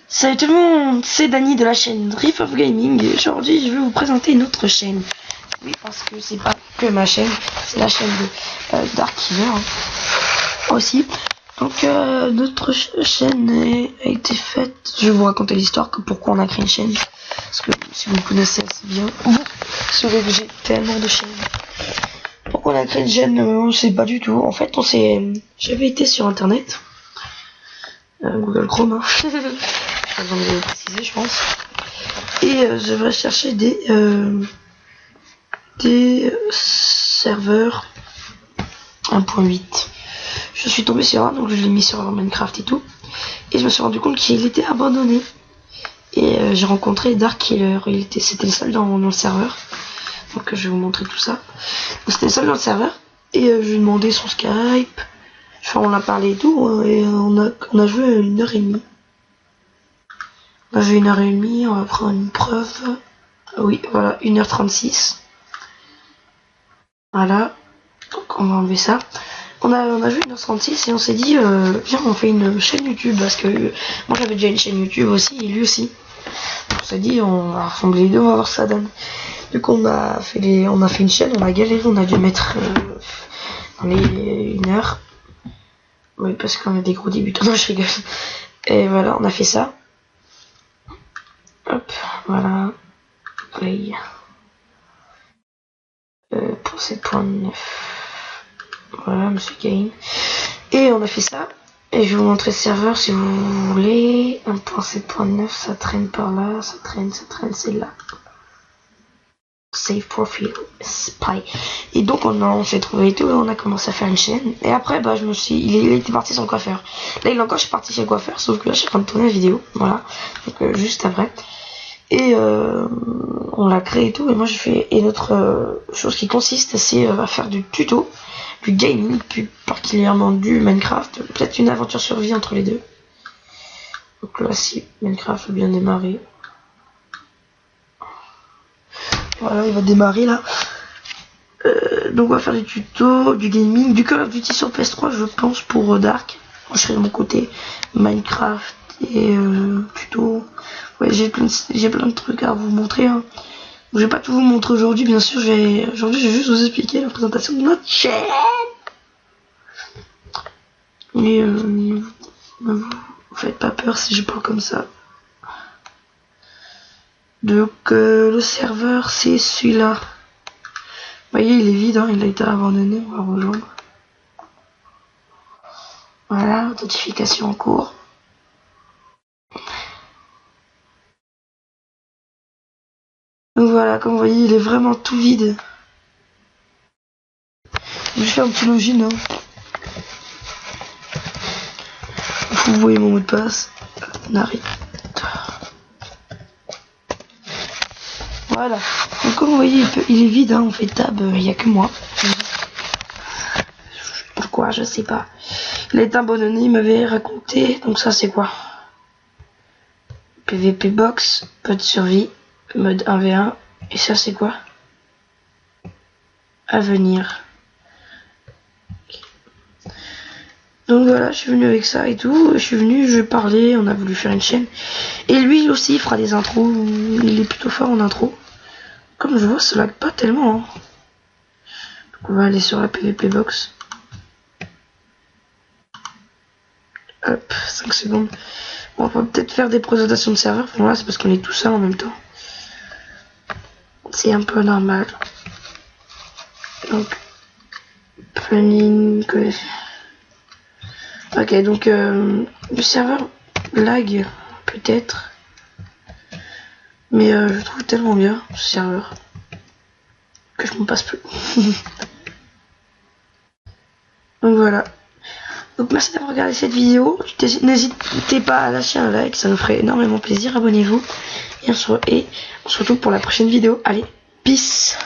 Salut tout le monde, c'est Dany de la chaîne Drift of Gaming et aujourd'hui je vais vous présenter une autre chaîne. Oui, parce que c'est pas que ma chaîne, c'est la chaîne de Dark Killer aussi. Donc notre chaîne a été faite, je vais vous raconter l'histoire que pourquoi on a créé une chaîne. Parce que si vous me connaissez assez bien, vous saurez que j'ai tellement de chaînes. Pourquoi on a créé une chaîne, on sait pas du tout. En fait, j'avais été sur internet, Google Chrome, hein. Besoin de le préciser, je pense. Et je vais chercher des serveurs 1.8. Je suis tombé sur un, donc je l'ai mis sur Minecraft et tout. Et je me suis rendu compte qu'il était abandonné. Et j'ai rencontré Dark Killer. C'était le seul dans le serveur. Donc je vais vous montrer tout ça. C'était le seul dans le serveur. Et je lui ai demandé son Skype. Enfin, on a parlé et tout. Et on a joué 1h30. On a joué 1h30, on va prendre une preuve. Oui, voilà, 1h36. Voilà. Donc on va enlever ça. On a joué 1h36 et on s'est dit, viens, on fait une chaîne YouTube. Parce que moi j'avais déjà une chaîne YouTube aussi, et lui aussi. On s'est dit, on va rassembler les deux, on va voir ce que ça donne. Du coup, on a fait une chaîne, on a galéré, on a dû mettre dans les 1 heure. Oui, parce qu'on a des gros débutants, non, je rigole. Et voilà, on a fait ça. Hop, voilà. Play. Pour 7.9. Voilà, monsieur Gain. Et on a fait ça. Et je vais vous montrer le serveur si vous voulez. 1.7.9, ça traîne par là, ça traîne, c'est là. Save profile, spy. Et donc on s'est trouvé et tout, et on a commencé à faire une chaîne. Et après, bah il était parti sans coiffeur. Là il est encore, je suis parti chez le coiffeur, sauf que là je suis en train de tourner la vidéo. Voilà. Donc juste après. Et on l'a créé et tout, et moi je fais une autre chose qui consiste, c'est à faire du tuto, du gaming, plus particulièrement du Minecraft, peut-être une aventure survie entre les deux. Donc là si Minecraft veut bien démarrer. Voilà, il va démarrer là. Donc on va faire du tuto, du gaming, du Call of Duty sur PS3 je pense pour Dark. Moi je serai de mon côté Minecraft et tuto. Ouais, j'ai plein de trucs à vous montrer, hein. Je vais pas tout vous montrer aujourd'hui, bien sûr. Aujourd'hui, je vais juste vous expliquer la présentation de notre chaîne. Mais ne vous faites pas peur si je parle comme ça. Donc le serveur, c'est celui-là. Vous voyez, il est vide, hein, il a été abandonné. On va rejoindre. Voilà, notification en cours. Donc voilà, comme vous voyez, il est vraiment tout vide. Je fais un petit login, hein. Vous voyez mon mot de passe. Nari. Voilà. Donc comme vous voyez, il est vide, hein. On fait tab, il n'y a que moi. Pourquoi, je sais pas. Il a été abandonné, il m'avait raconté. Donc ça c'est quoi? PVP box, peu de survie, mode 1v1. Et ça c'est quoi? À venir. Donc voilà, je suis venu avec ça et tout. Je suis venu, je parlais, on a voulu faire une chaîne. Et lui aussi, il fera des intros. Il est plutôt fort en intro. Comme je vois, ça lag pas tellement, hein. Donc on va aller sur la PVP box. Hop, 5 secondes. Bon, on va peut-être faire des présentations de serveurs. Voilà, c'est parce qu'on est tout seul en même temps. C'est un peu normal. Donc, planning. Ok, donc le serveur lag peut-être. Mais je trouve tellement bien ce serveur que je m'en passe plus. Donc voilà. Donc merci d'avoir regardé cette vidéo. N'hésitez pas à lâcher un like, ça nous ferait énormément plaisir. Abonnez-vous. Et on se retrouve pour la prochaine vidéo. Allez, peace.